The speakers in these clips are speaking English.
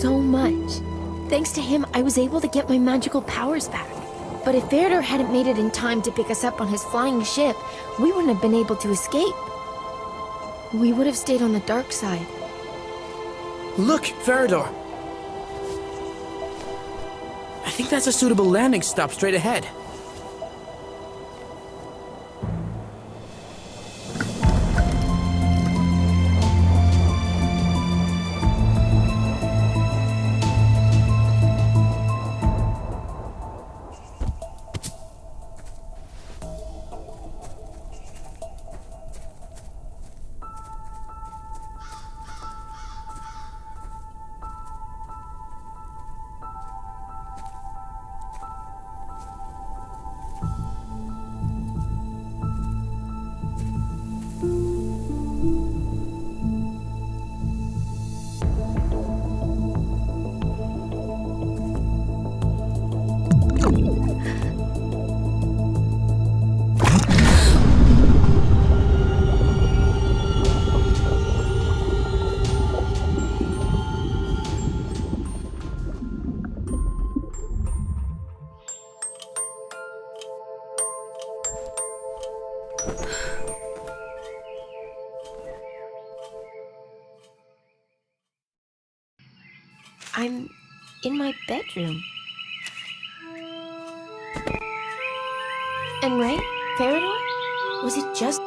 so much. Thanks to him, I was able to get my magical powers back. But if Farador hadn't made it in time to pick us up on his flying ship, we wouldn't have been able to escape. We would have stayed on the dark side. Look, Farador! I think that's a suitable landing stop straight ahead. I'm in my bedroom. And right, Farador? Was it just...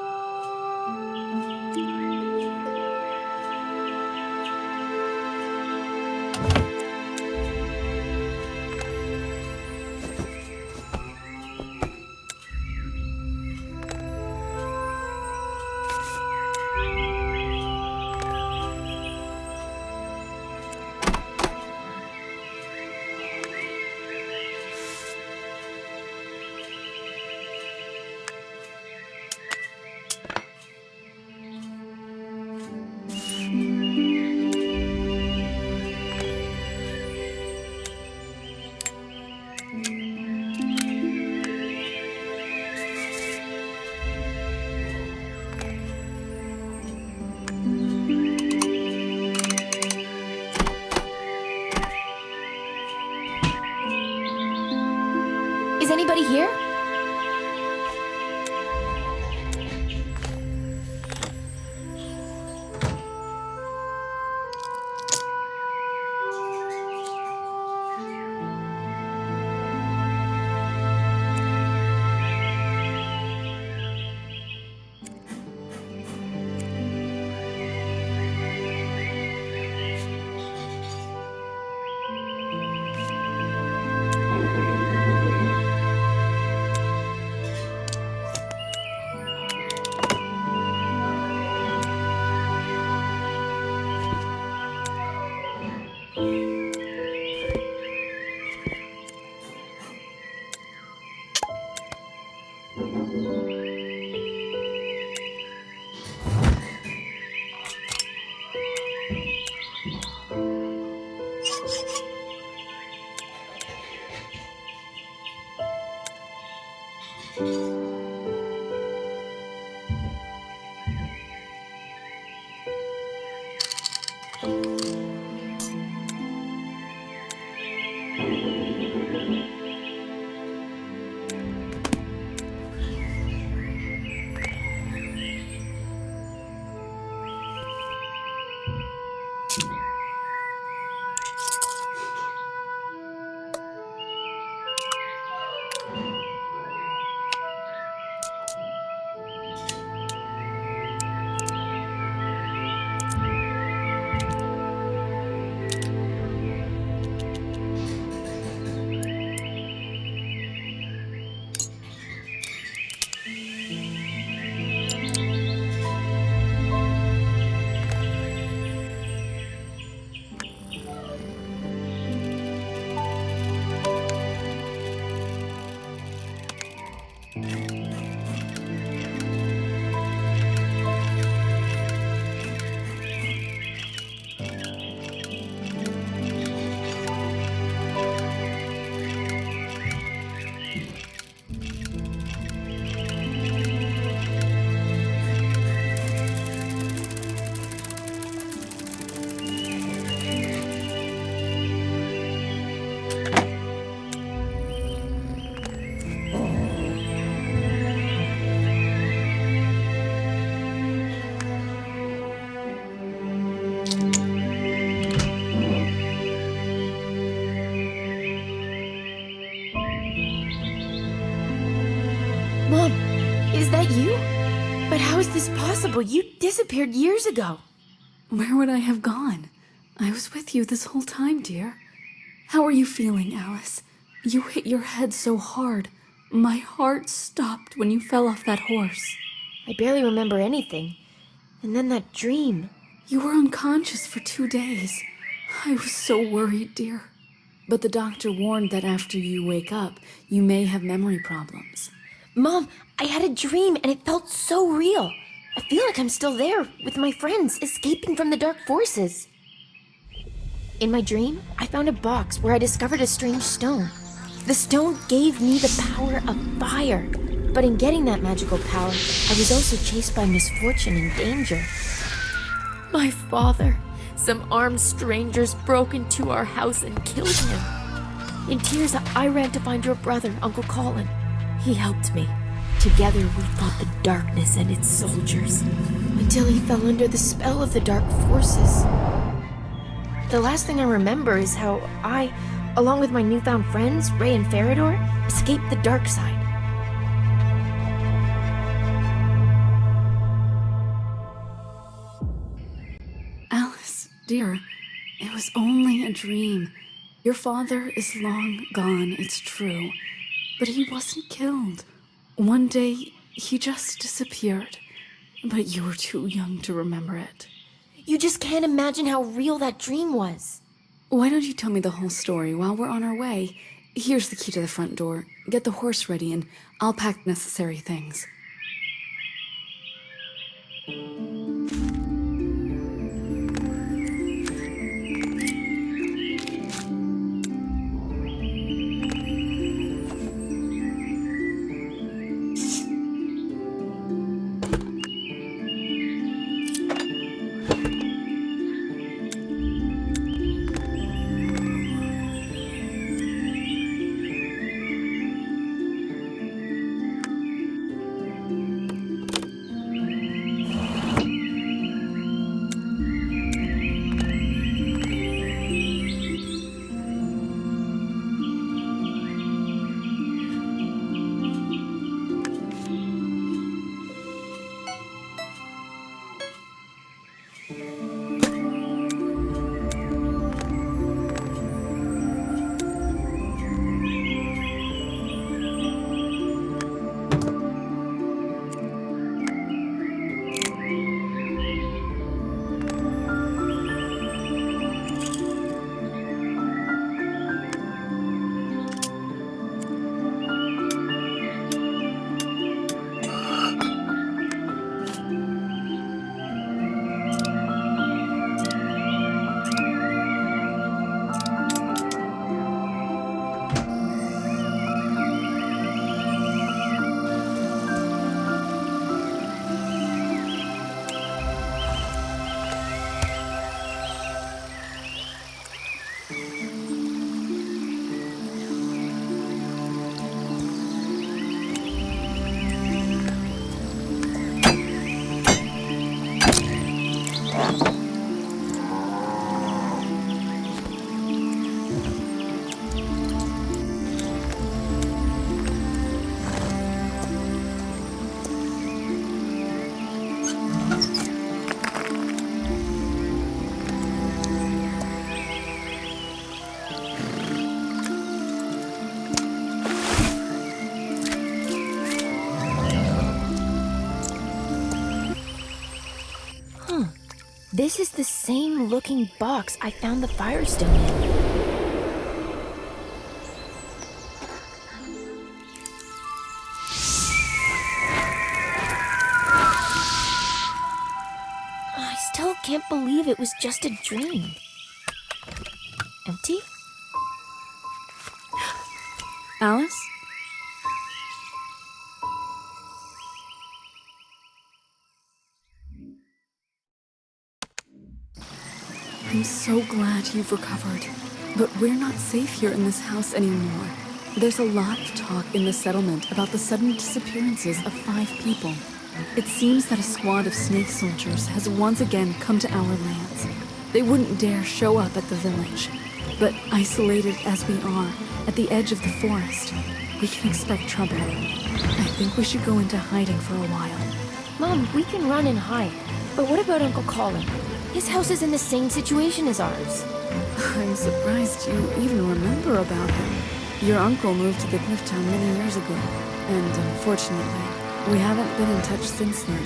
Is anybody here? is this possible? You disappeared years ago. Where would I have gone? I was with you this whole time, dear. How are you feeling, Alice? You hit your head so hard. My heart stopped when you fell off that horse. I barely remember anything. And then that dream. You were unconscious for 2 days. I was so worried, dear. But the doctor warned that after you wake up, you may have memory problems. Mom, I had a dream and it felt so real. I feel like I'm still there with my friends, escaping from the dark forces. In my dream, I found a box where I discovered a strange stone. The stone gave me the power of fire. But in getting that magical power, I was also chased by misfortune and danger. My father, some armed strangers broke into our house and killed him. In tears, I ran to find your brother, Uncle Colin. He helped me. Together, we fought the darkness and its soldiers, until he fell under the spell of the dark forces. The last thing I remember is how I, along with my newfound friends, Ray and Farador, escaped the dark side. Alice, dear, it was only a dream. Your father is long gone, it's true, but he wasn't killed. One day, he just disappeared, but you were too young to remember it. You just can't imagine how real that dream was. Why don't you tell me the whole story while we're on our way? Here's the key to the front door. Get the horse ready and I'll pack necessary things. This is the same looking box I found the Firestone in. I still can't believe it was just a dream. Empty? Alice? I'm so glad you've recovered. But we're not safe here in this house anymore. There's a lot of talk in the settlement about the sudden disappearances of 5 people. It seems that a squad of snake soldiers has once again come to our lands. They wouldn't dare show up at the village. But isolated as we are, at the edge of the forest, we can expect trouble. I think we should go into hiding for a while. Mom, we can run and hide. But what about Uncle Colin? His house is in the same situation as ours. I'm surprised you even remember about him. Your uncle moved to the Clifftown many years ago, and unfortunately, we haven't been in touch since then.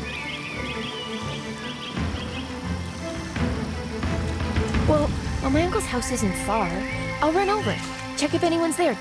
Well, my uncle's house isn't far. I'll run over, check if anyone's there.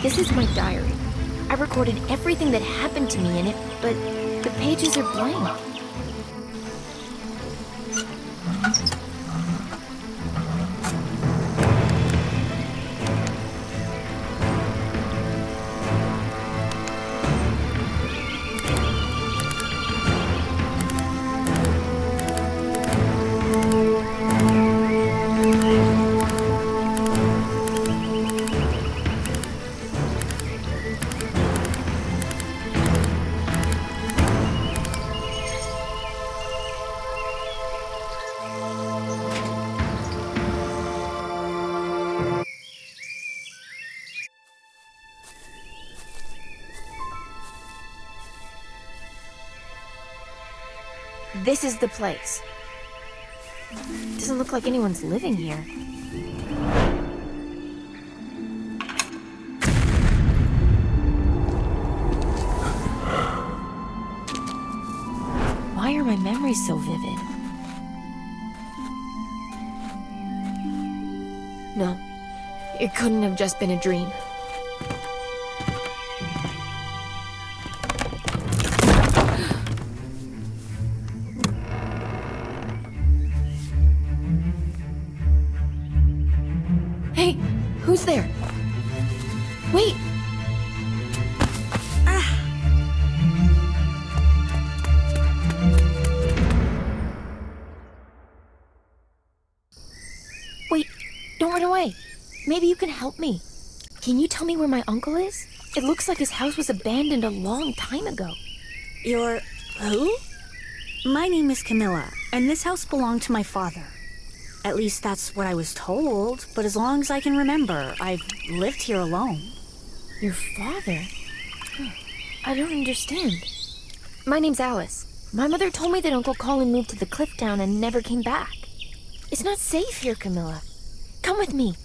This is my diary. I recorded everything that happened to me in it, but the pages are blank. This is the place. Doesn't look like anyone's living here. Why are my memories so vivid? No, it couldn't have just been a dream. Hey, who's there? Wait! Wait, don't run away. Maybe you can help me. Can you tell me where my uncle is? It looks like his house was abandoned a long time ago. You're... who? My name is Camilla, and this house belonged to my father. At least that's what I was told, but as long as I can remember, I've lived here alone. Your father? I don't understand. My name's Alice. My mother told me that Uncle Colin moved to the Clifftown and never came back. It's not safe here, Camilla. Come with me.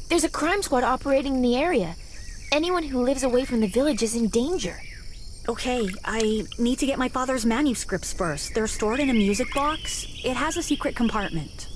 There's a crime squad operating in the area. Anyone who lives away from the village is in danger. Okay, I need to get my father's manuscripts first. They're stored in a music box. It has a secret compartment.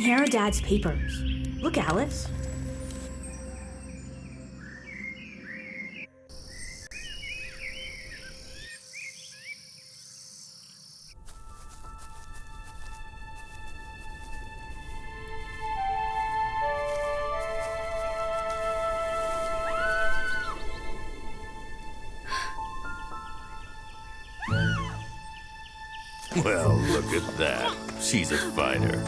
Here are Dad's papers. Look, Alice. Well, look at that. She's a fighter.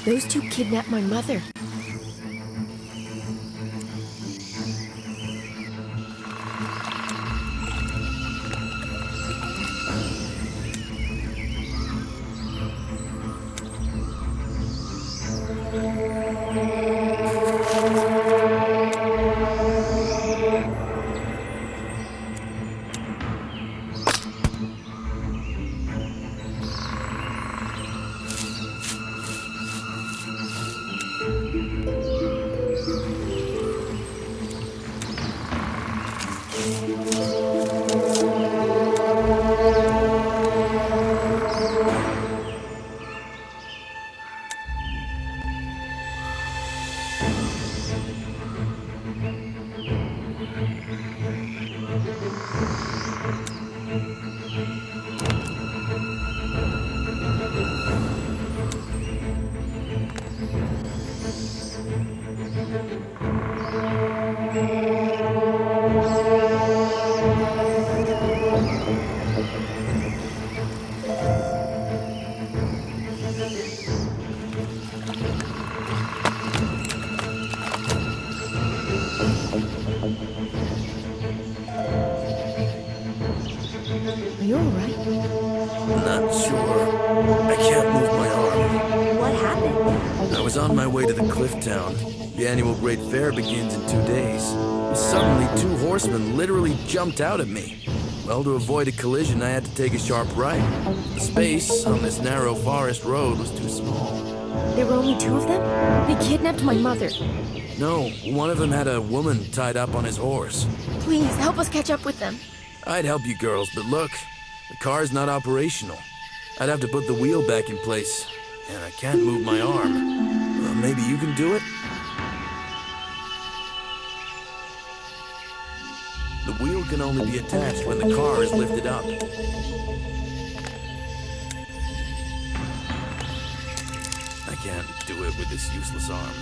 Those two kidnapped my mother. was on my way to the cliff town. The annual Great Fair begins in 2 days. Suddenly, 2 horsemen literally jumped out at me. Well, to avoid a collision, I had to take a sharp right. The space on this narrow forest road was too small. There were only 2 of them? They kidnapped my mother. No, one of them had a woman tied up on his horse. Please, help us catch up with them. I'd help you girls, but look, the car's not operational. I'd have to put the wheel back in place, and I can't move my arm. Maybe you can do it? The wheel can only be attached when the car is lifted up. I can't do it with this useless arm.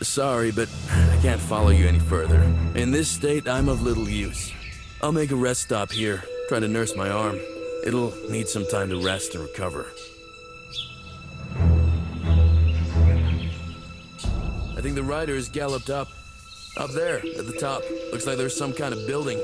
Sorry, but I can't follow you any further. In this state, I'm of little use. I'll make a rest stop here, try to nurse my arm. It'll need some time to rest and recover. I think the rider has galloped up. Up there, at the top. Looks like there's some kind of building.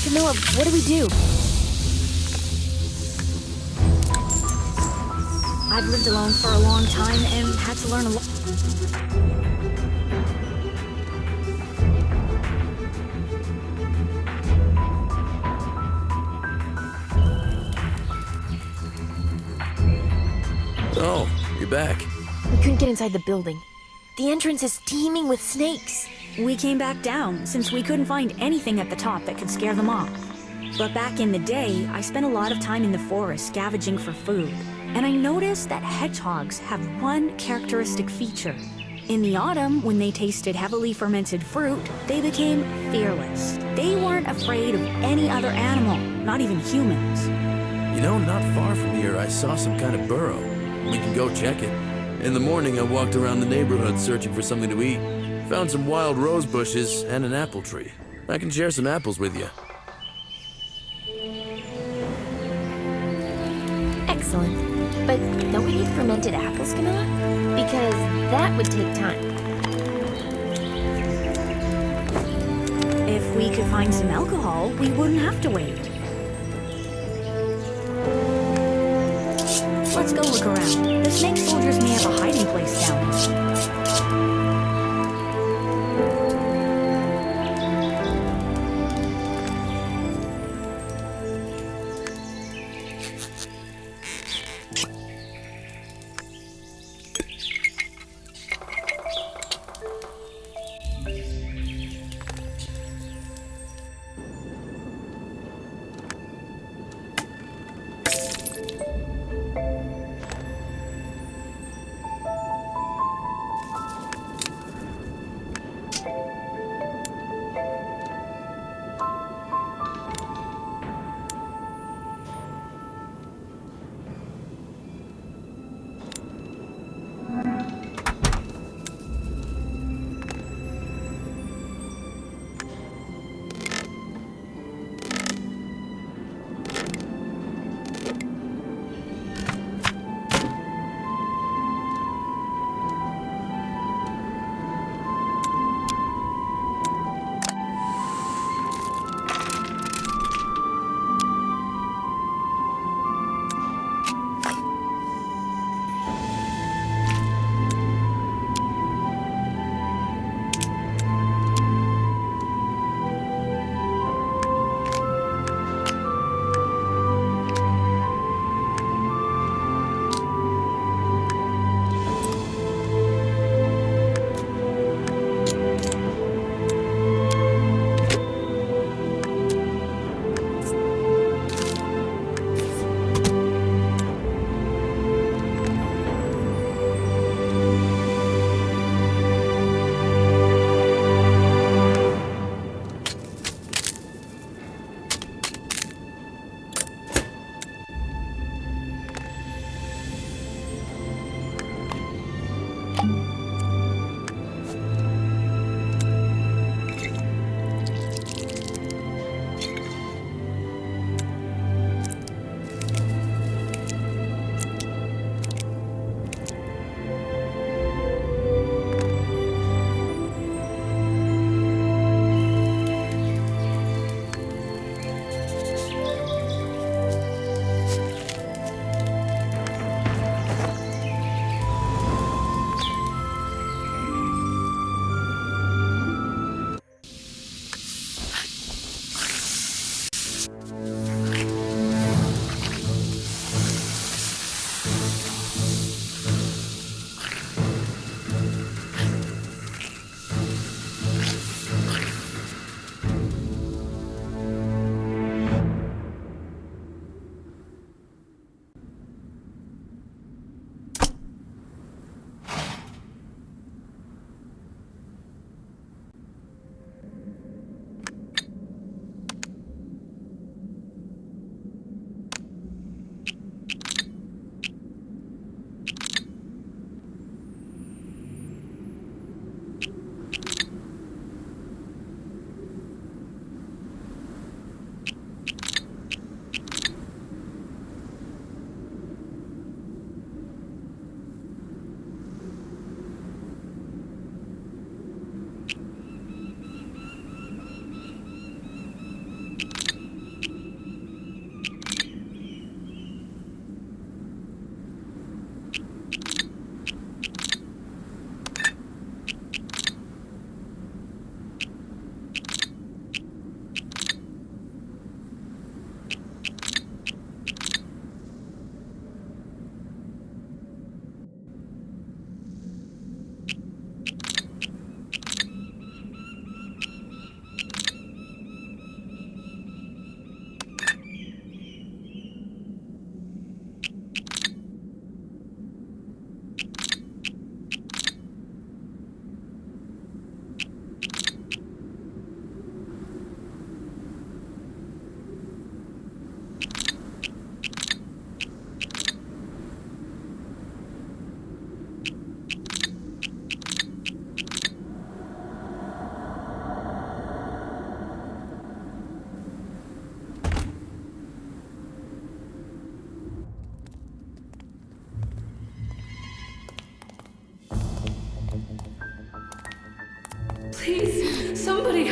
Camilla, what do we do? I've lived alone for a long time and had to learn a lot. Oh, you're back. We couldn't get inside the building. The entrance is teeming with snakes. We came back down since we couldn't find anything at the top that could scare them off. But back in the day, I spent a lot of time in the forest scavenging for food. And I noticed that hedgehogs have one characteristic feature. In the autumn, when they tasted heavily fermented fruit, they became fearless. They weren't afraid of any other animal, not even humans. You know, not far from here, I saw some kind of burrow. We can go check it. In the morning, I walked around the neighborhood searching for something to eat. Found some wild rose bushes and an apple tree. I can share some apples with you. Excellent. But don't we need fermented apples, Camilla? Because that would take time. If we could find some alcohol, we wouldn't have to wait. Let's go look around. The snake soldiers may have a hiding place down here.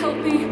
help me.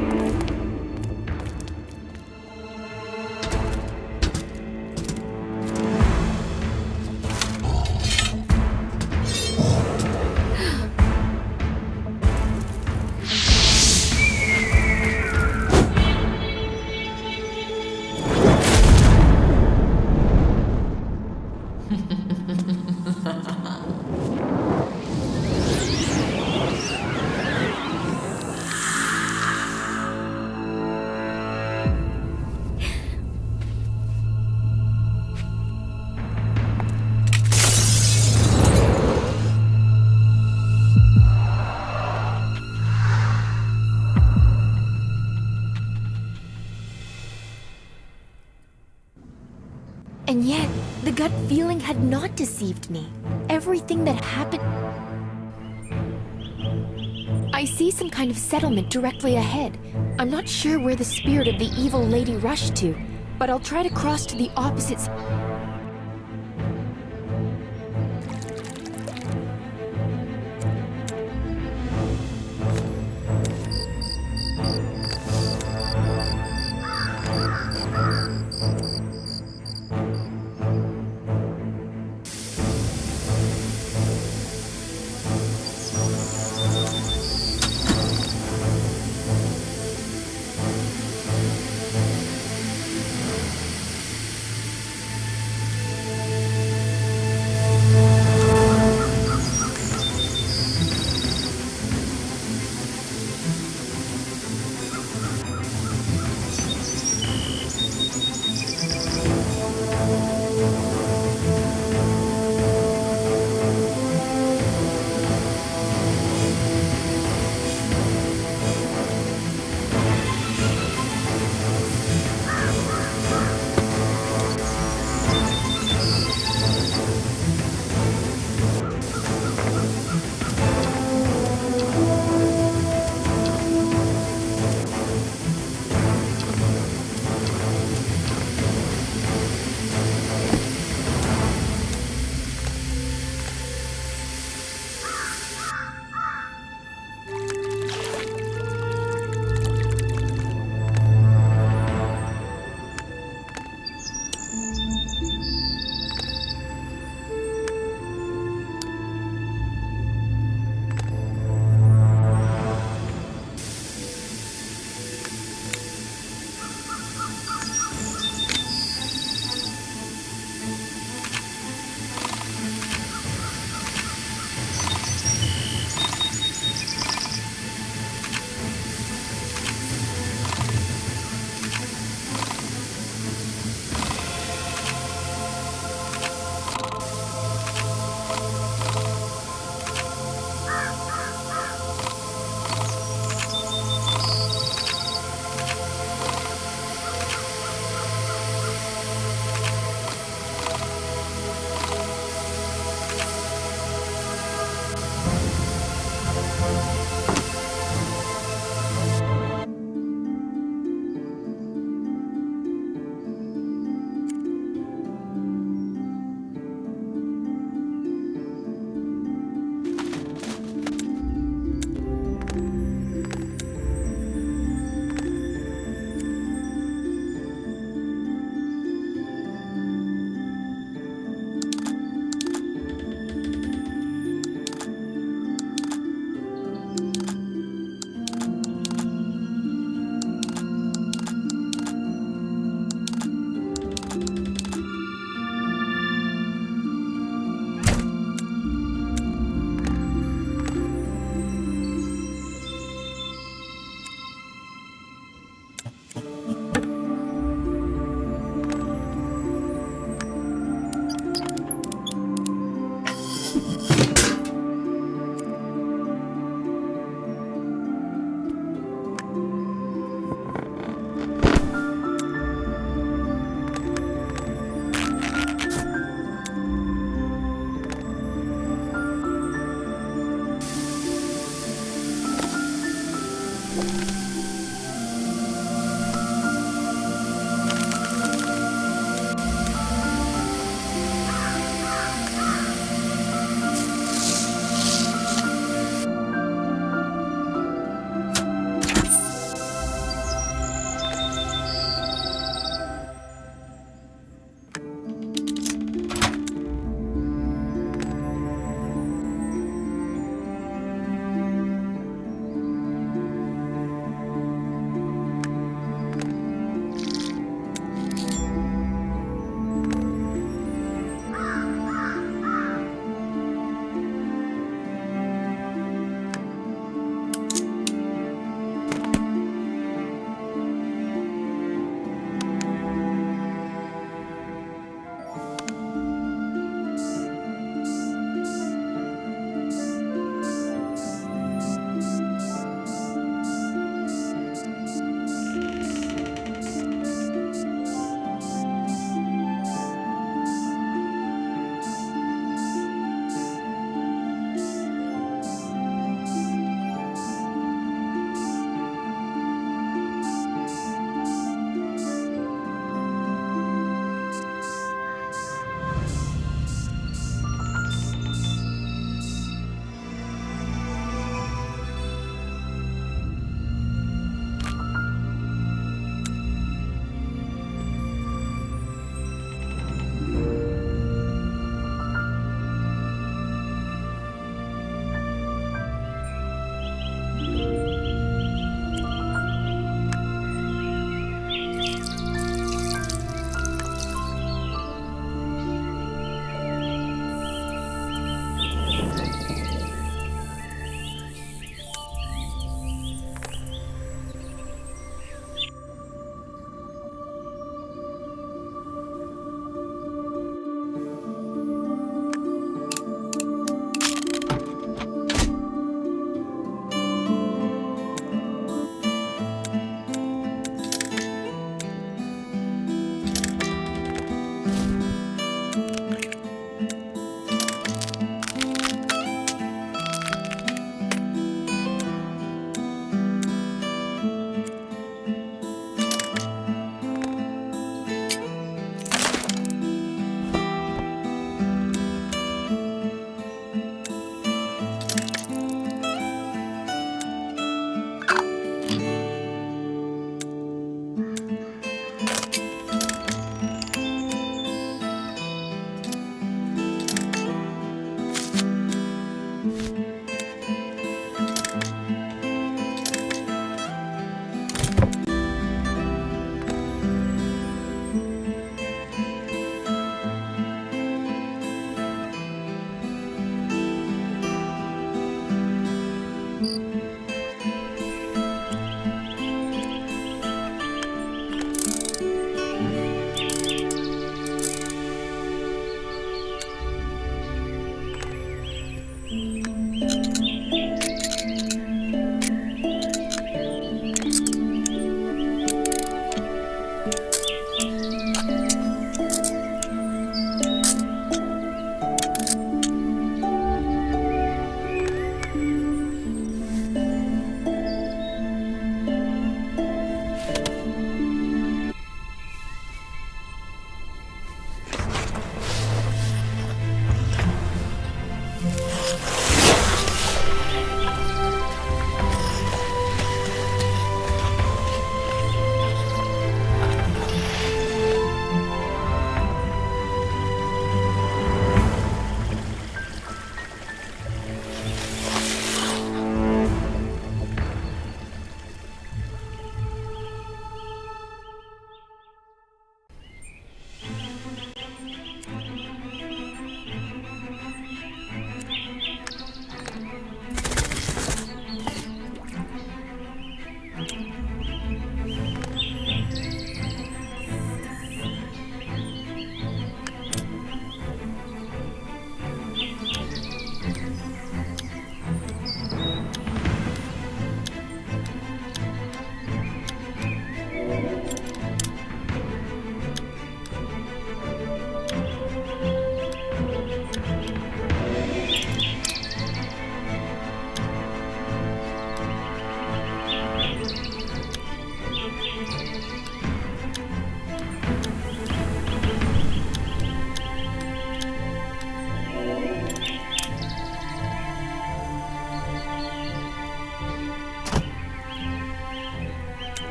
And yet, the gut feeling had not deceived me. Everything that happened... I see some kind of settlement directly ahead. I'm not sure where the spirit of the evil lady rushed to, but I'll try to cross to the opposite side.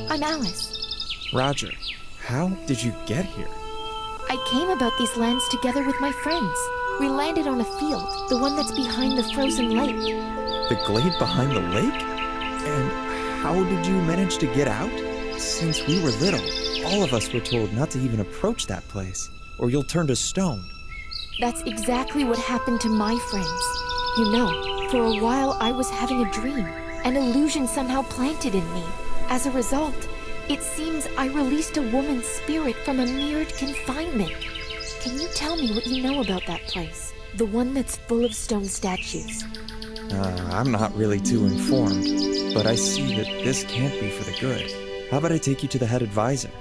I'm Alice. Roger, how did you get here? I came about these lands together with my friends. We landed on a field, the one that's behind the frozen lake. The glade behind the lake? And how did you manage to get out? Since we were little, all of us were told not to even approach that place, or you'll turn to stone. That's exactly what happened to my friends. You know, for a while I was having a dream. An illusion somehow planted in me. As a result, it seems I released a woman's spirit from a mirrored confinement. Can you tell me what you know about that place? The one that's full of stone statues. I'm not really too informed, but I see that this can't be for the good. How about I take you to the head advisor?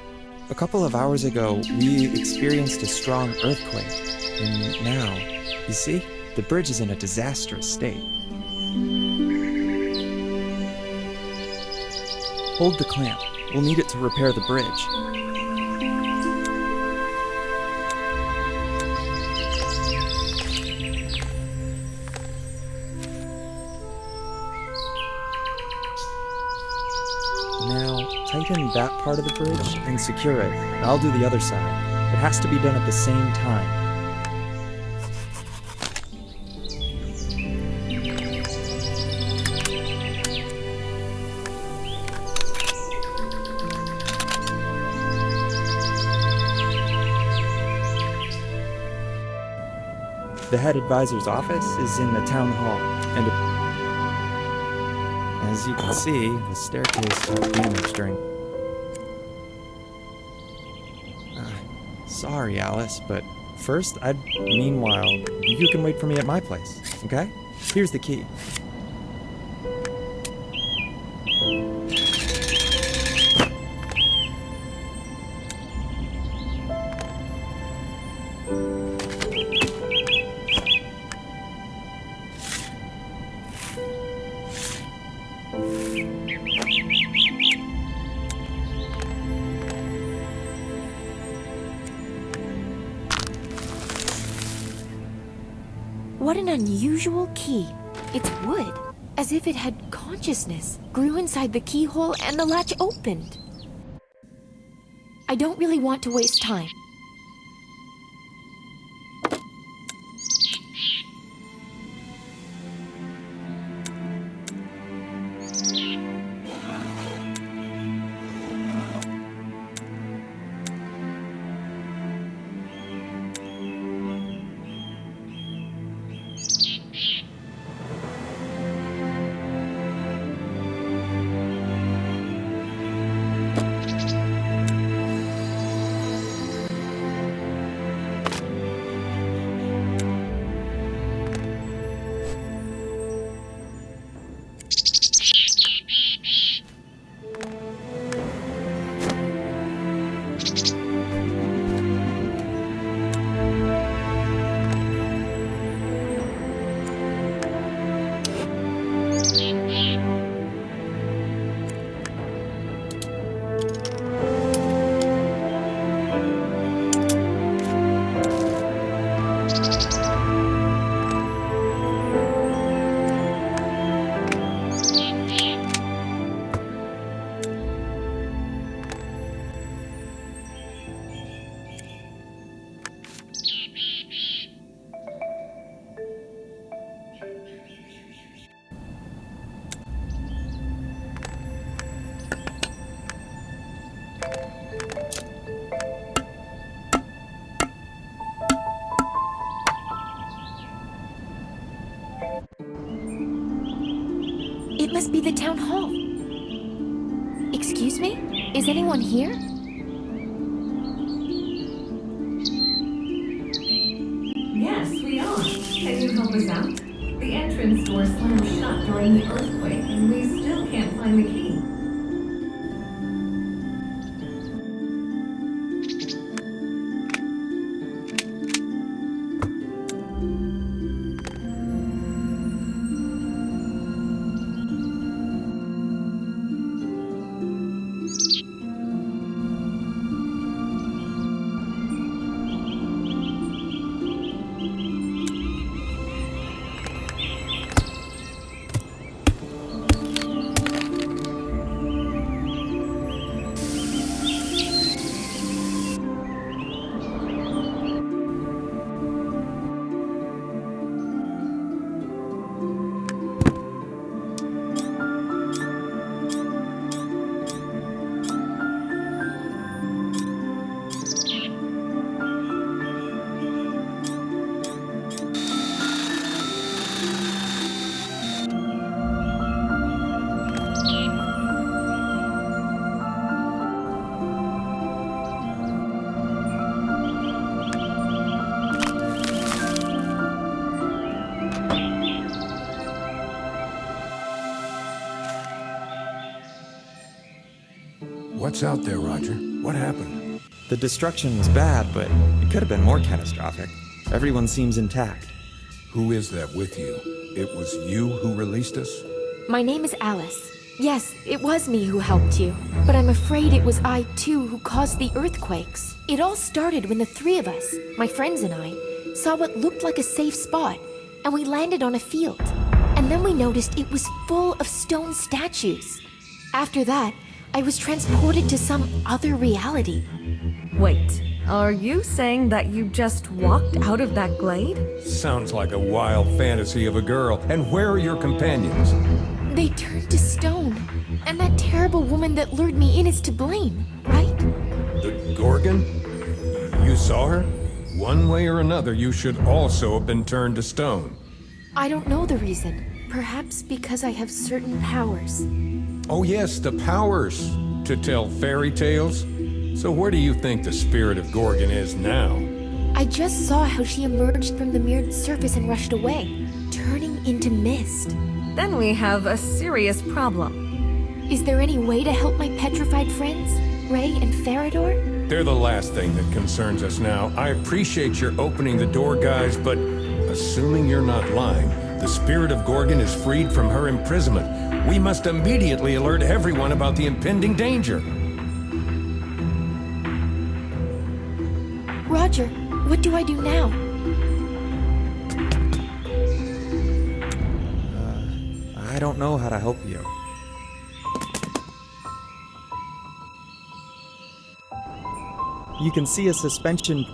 A couple of hours ago, we experienced a strong earthquake, and now, you see, the bridge is in a disastrous state. Hold the clamp. We'll need it to repair the bridge. Now, tighten that part of the bridge and secure it. I'll do the other side. It has to be done at the same time. The head advisor's office is in the town hall, and as you can see, the staircase got damaged during... Sorry, Alice, but first, meanwhile, you can wait for me at my place, okay? Here's the key. What an unusual key. It's wood, as if it had consciousness, grew inside the keyhole and the latch opened. I don't really want to waste time. It must be the town hall. Excuse me? Is anyone here? Yes, we are. Can you help us out? The entrance door slammed shut during the earthquake, and we still can't find the key. What's out there, Roger? What happened? The destruction was bad, but it could have been more catastrophic. Everyone seems intact. Who is that with you? It was you who released us? My name is Alice. Yes, it was me who helped you. But I'm afraid it was I, too, who caused the earthquakes. It all started when the three of us, my friends and I, saw what looked like a safe spot, and we landed on a field. And then we noticed it was full of stone statues. After that, I was transported to some other reality. Wait, are you saying that you just walked out of that glade? Sounds like a wild fantasy of a girl. And where are your companions? They turned to stone. And that terrible woman that lured me in is to blame, right? The Gorgon? You saw her? One way or another, you should also have been turned to stone. I don't know the reason. Perhaps because I have certain powers. Oh yes, the powers to tell fairy tales. So where do you think the spirit of Gorgon is now? I just saw how she emerged from the mirrored surface and rushed away, turning into mist. Then we have a serious problem. Is there any way to help my petrified friends, Ray and Farador? They're the last thing that concerns us now. I appreciate your opening the door, guys, but assuming you're not lying, the spirit of Gorgon is freed from her imprisonment. We must immediately alert everyone about the impending danger. Roger, what do I do now? I don't know how to help you. You can see a suspension.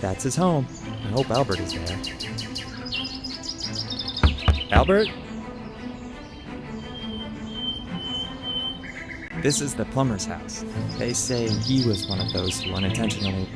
That's his home. I hope Albert is there. Albert? This is the plumber's house. They say he was one of those who unintentionally...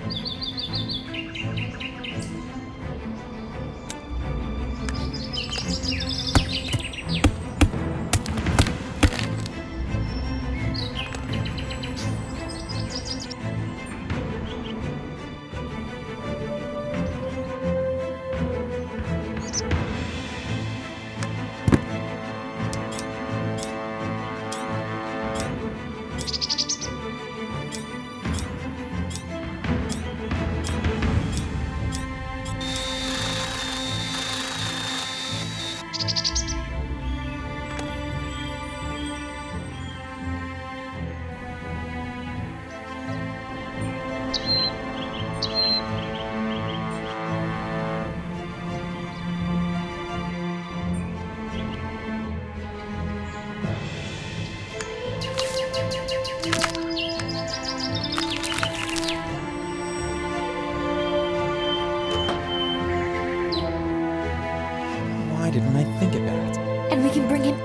Why didn't I think of that? And we can bring him...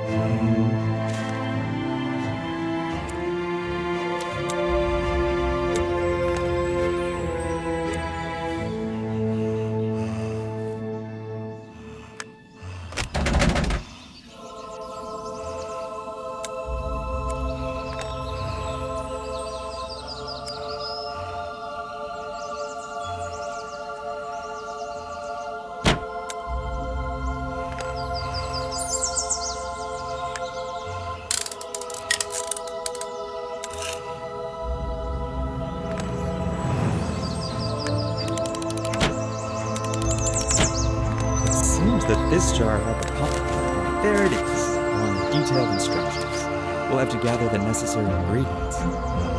seems that this jar had the pump. There it is, along with detailed instructions. We'll have to gather the necessary ingredients.